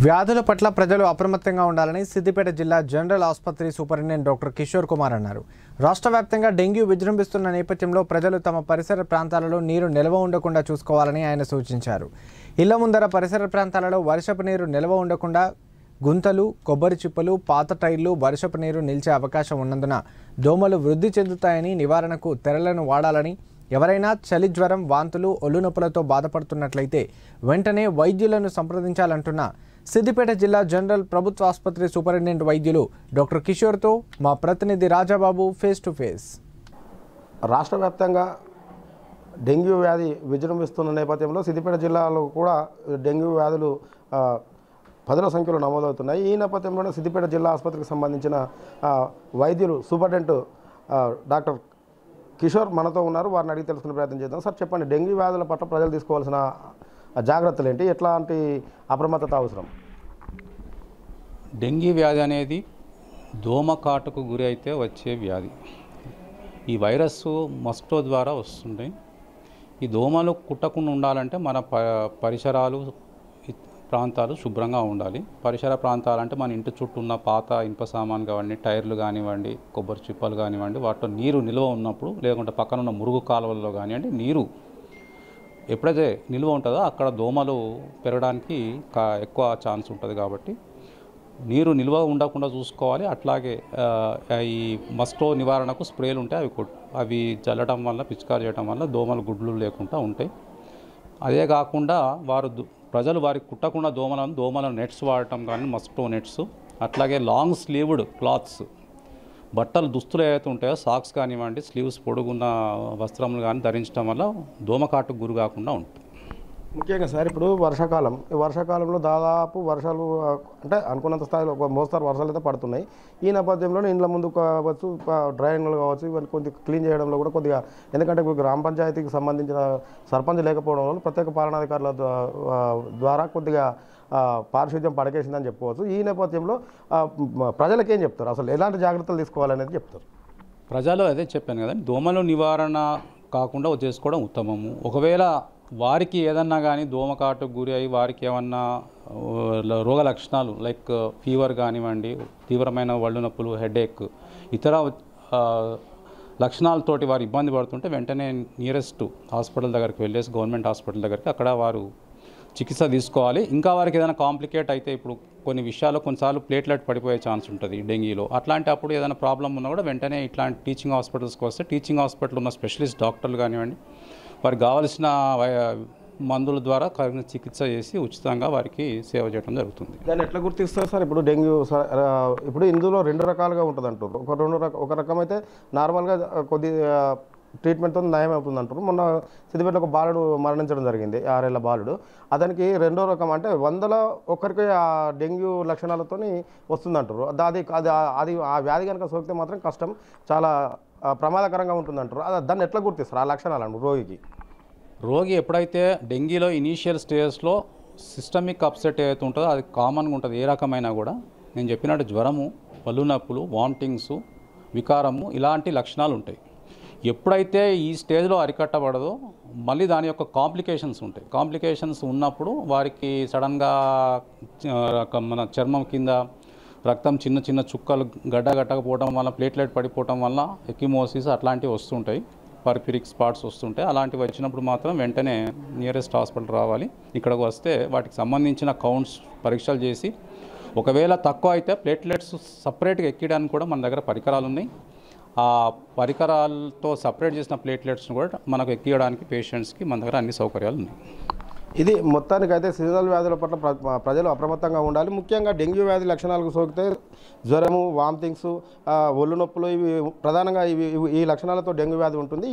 వ్యాధుల పట్ల ప్రజలు అప్రమత్తంగా ఉండాలని సిద్దిపేట జిల్లా జనరల్ ఆసుపత్రి సూపరింటెండెంట్ డాక్టర్ కిషోర్ కుమార్ అన్నారు. రాష్ట్ర వ్యాప్తంగా డెంగ్యూ విజృంభిస్తున్న నేపథ్యంలో ప్రజలు తమ పరిసర ప్రాంతాలలో నీరు నిల్వ ఉండకుండా చూసుకోవాలని ఆయన సూచించారు. ఇళ్ల ముందర పరిసర ప్రాంతాలలో వర్షపు నీరు నిల్వ ఉండకుండా గుంతలు, కొబ్బరి చిప్పలు, పాత టైర్లు వర్షపు నీరు నిలిచే అవకాశం ఉన్నందున దోమలు వృద్ధి చెందుతాయని, నివారణకు తెరలను వాడాలని, ఎవరైనా చలి, జ్వరం, వాంతులు, ఒళ్ళు నొప్పులతో బాధపడుతున్నట్లయితే వెంటనే వైద్యులను సంప్రదించాలంటున్న సిద్దిపేట జిల్లా జనరల్ ప్రభుత్వ ఆసుపత్రి సూపరింటెండెంట్ వైద్యులు డాక్టర్ కిషోర్తో మా ప్రతినిధి రాజాబాబు ఫేస్ టు ఫేస్. రాష్ట్ర వ్యాప్తంగా డెంగ్యూ వ్యాధి విజృంభిస్తున్న నేపథ్యంలో సిద్దిపేట జిల్లాలో కూడా డెంగ్యూ వ్యాధులు పదుల సంఖ్యలో నమోదవుతున్నాయి. ఈ నేపథ్యంలోనే సిద్దిపేట జిల్లా ఆసుపత్రికి సంబంధించిన వైద్యులు సూపరింటెండెంట్ డాక్టర్ కిషోర్ మనతో ఉన్నారు. వారిని అడిగి తెలుసుకునే ప్రయత్నం చేద్దాం. సార్, చెప్పండి, డెంగ్యూ వ్యాధుల పట్ల ప్రజలు తీసుకోవాల్సిన జాగ్రత్తలు ఏంటి, ఎట్లాంటి అప్రమత్తత అవసరం? డెంగీ వ్యాధి అనేది దోమకాటుకు గురి అయితే వచ్చే వ్యాధి. ఈ వైరస్ మస్కిటో ద్వారా వస్తుంది. ఈ దోమలు కుట్టకుండా ఉండాలంటే మన పరిసరాలు ప్రాంతాలు శుభ్రంగా ఉండాలి. పరిసర ప్రాంతాలు అంటే మన ఇంటి చుట్టూ ఉన్న పాత ఇనుప సామాను కానివ్వండి, టైర్లు కానివ్వండి, కొబ్బరి చిప్పలు కానివ్వండి, వాటిలో నీరు నిల్వ ఉన్నప్పుడు, లేకుంటే పక్కన ఉన్న మురుగు కాలువల్లో కానివ్వండి, నీరు ఎప్పుడైతే నిల్వ ఉంటుందో అక్కడ దోమలు పెరగడానికి ఎక్కువ ఛాన్స్ ఉంటుంది. కాబట్టి నీరు నిల్వ ఉండకుండా చూసుకోవాలి. అట్లాగే ఈ మస్కిటో నివారణకు స్ప్రేలు ఉంటాయి, అవి చల్లడం వల్ల, పిచికారి చేయడం వల్ల దోమలు గుడ్లు లేకుండా ఉంటాయి. అదే కాకుండా ప్రజలు వారికి కుట్టకుండా దోమల నెట్స్ వాడటం కానీ, మస్కిటో నెట్స్, అట్లాగే లాంగ్ స్లీవ్డ్ క్లాత్స్, బట్టలు, దుస్తులు ఏవైతే ఉంటాయో సాక్స్ కానివ్వండి, స్లీవ్స్ పొడుగున్న వస్త్రములు కానీ ధరించడం వల్ల దోమకాటుకు గురి కాకుండా ఉంటుంది. ముఖ్యంగా సార్, ఇప్పుడు ఈ వర్షాకాలంలో దాదాపు వర్షాలు అంటే అనుకున్నంత స్థాయిలో ఒక మోస్తారు వర్షాలు అయితే పడుతున్నాయి. ఈ నేపథ్యంలోనే ఇండ్ల ముందు కావచ్చు, డ్రైన్లు కావచ్చు, ఇవన్నీ కొద్దిగా క్లీన్ చేయడంలో కూడా కొద్దిగా, ఎందుకంటే గ్రామ పంచాయతీకి సంబంధించిన సర్పంచ్ లేకపోవడం వల్ల ప్రత్యేక పాలనాధికారుల ద్వారా కొద్దిగా పారిశుద్ధ్యం పడకేసిందని చెప్పుకోవచ్చు. ఈ నేపథ్యంలో ప్రజలకేం చెప్తారు, అసలు ఎలాంటి జాగ్రత్తలు తీసుకోవాలనేది చెప్తారు? ప్రజలు అదే చెప్పాను కదండి, దోమల నివారణ కాకుండా చేసుకోవడం ఉత్తమము. ఒకవేళ వారికి ఏదన్నా కానీ దోమకాటుకు గురి అయ్యి వారికి ఏమన్నా రోగ లక్షణాలు లైక్ ఫీవర్ కానివ్వండి, తీవ్రమైన ఒళ్ళు నొప్పులు, హెడేక్, ఇతర లక్షణాలతోటి వారు ఇబ్బంది పడుతుంటే వెంటనే నియరెస్ట్ హాస్పిటల్ దగ్గరికి వెళ్ళేసి, గవర్నమెంట్ హాస్పిటల్ దగ్గరికి, అక్కడ వారు చికిత్స తీసుకోవాలి. ఇంకా వారికి ఏదైనా కాంప్లికేట్ అయితే, ఇప్పుడు కొన్ని విషయాల్లో కొన్నిసార్లు ప్లేట్లెట్ పడిపోయే ఛాన్స్ ఉంటుంది డెంగీలో. అట్లాంటి అప్పుడు ఏదైనా ప్రాబ్లం ఉన్నా కూడా వెంటనే ఇట్లాంటి టీచింగ్ హాస్పిటల్స్కి వస్తే, టీచింగ్ హాస్పిటల్ ఉన్న స్పెషలిస్ట్ డాక్టర్లు కానివ్వండి, వారికి కావాల్సిన మందుల ద్వారా చికిత్స చేసి ఉచితంగా వారికి సేవ చేయడం జరుగుతుంది. దాన్ని ఎట్లా గుర్తిస్తారు సార్? ఇప్పుడు డెంగ్యూ ఇప్పుడు ఇందులో రెండు రకాలుగా ఉంటుంది అంటారు. ఒక రకం అయితే నార్మల్గా కొద్ది ట్రీట్మెంట్తో నయం అవుతుంది అంటారు. మొన్న సిద్దిపేటలో ఒక బాలుడు మరణించడం జరిగింది, 6 ఏళ్ల బాలుడు. అతనికి రెండో రకం అంటే 100లో ఒక్కరికి ఆ డెంగ్యూ లక్షణాలతో వస్తుందంటారు. అది ఆ వ్యాధి కనుక సోకితే మాత్రం కష్టం, చాలా ప్రమాదకరంగా ఉంటుందంటారు. దాన్ని ఎట్లా గుర్తిస్తారు ఆ లక్షణాలను రోగి ఎప్పుడైతే డెంగీలో ఇనీషియల్ స్టేజ్లో సిస్టమిక్ అప్సెట్ ఏదైతే ఉంటుందో అది కామన్గా ఉంటుంది. ఏ రకమైనా కూడా నేను చెప్పినట్టు జ్వరము, పళ్ళు నొప్పులు, వామిటింగ్స్, వికారము, ఇలాంటి లక్షణాలు ఉంటాయి. ఎప్పుడైతే ఈ స్టేజ్లో అరికట్టబడదో మళ్ళీ దాని యొక్క కాంప్లికేషన్స్ ఉంటాయి. కాంప్లికేషన్స్ ఉన్నప్పుడు వారికి సడన్గా మన చర్మం కింద రక్తం చిన్న చిన్న చుక్కలు గడ్డగట్టకపోవడం వల్ల, ప్లేట్లెట్ పడిపోవడం వల్ల ఎకిమోసిస్ అట్లాంటివి వస్తుంటాయి, పర్ఫ్యూరిక్ స్పాట్స్ వస్తుంటాయి. అలాంటివి వచ్చినప్పుడు మాత్రం వెంటనే నియరెస్ట్ హాస్పిటల్ రావాలి. ఇక్కడికి వస్తే వాటికి సంబంధించిన కౌంట్స్ పరీక్షలు చేసి, ఒకవేళ తక్కువ అయితే ప్లేట్లెట్స్ సపరేట్గా ఎక్కడానికి కూడా మన దగ్గర పరికరాలు ఉన్నాయి. ఆ పరికరాలతో సపరేట్ చేసిన ప్లేట్లెట్స్ని కూడా మనకు ఎక్కియడానికి పేషెంట్స్కి మన దగ్గర అన్ని సౌకర్యాలు ఉన్నాయి. ఇది మొత్తానికైతే సీజనల్ వ్యాధుల పట్ల ప్రజలు అప్రమత్తంగా ఉండాలి. ముఖ్యంగా డెంగ్యూ వ్యాధి లక్షణాలకు సోకితే జ్వరము, వామిటింగ్స్, ఒళ్ళు నొప్పులు, ఇవి ప్రధానంగా ఈ లక్షణాలతో డెంగ్యూ వ్యాధి ఉంటుంది.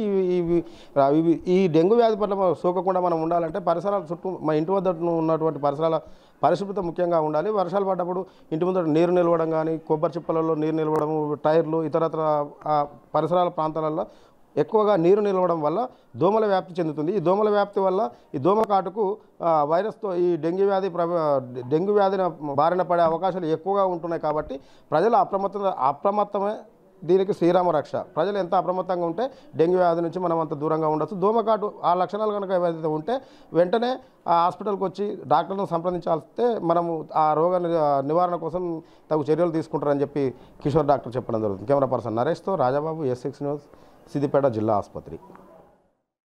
ఈ డెంగ్యూ వ్యాధి పట్ల సోకకుండా మనం ఉండాలంటే పరిసరాల చుట్టూ, మన ఇంటి వద్ద ఉన్నటువంటి పరిసరాల పరిశుభ్రత ముఖ్యంగా ఉండాలి. వర్షాలు పడ్డప్పుడు ఇంటి ముందర నీరు నిలవడం కానీ, కొబ్బరి చిప్పలలో నీరు నిలవడము, టైర్లు, ఇతరత్ర పరిసరాల ప్రాంతాలలో ఎక్కువగా నీరు నిలవడం వల్ల దోమల వ్యాప్తి చెందుతుంది. ఈ దోమల వ్యాప్తి వల్ల ఈ దోమకాటుకు వైరస్తో ఈ డెంగ్యూ వ్యాధిని బారిన పడే అవకాశాలు ఎక్కువగా ఉంటున్నాయి. కాబట్టి ప్రజలు అప్రమత్తమే దీనికి శ్రీరామ రక్ష. ప్రజలు ఎంత అప్రమత్తంగా ఉంటే డెంగ్యూ వ్యాధి నుంచి మనం అంత దూరంగా ఉండొచ్చు. దోమకాటు ఆ లక్షణాలు కనుక ఏవైతే ఉంటే వెంటనే ఆ హాస్పిటల్కి వచ్చి డాక్టర్లను సంప్రదించాల్స్తే మనము ఆ రోగ నివారణ కోసం తగు చర్యలు తీసుకుంటారని చెప్పి కిషోర్ డాక్టర్ చెప్పడం జరుగుతుంది. కెమెరా పర్సన్ నరేష్తో రాజాబాబు, S6 న్యూస్, సిద్దిపేట జిల్లా ఆసుపత్రి.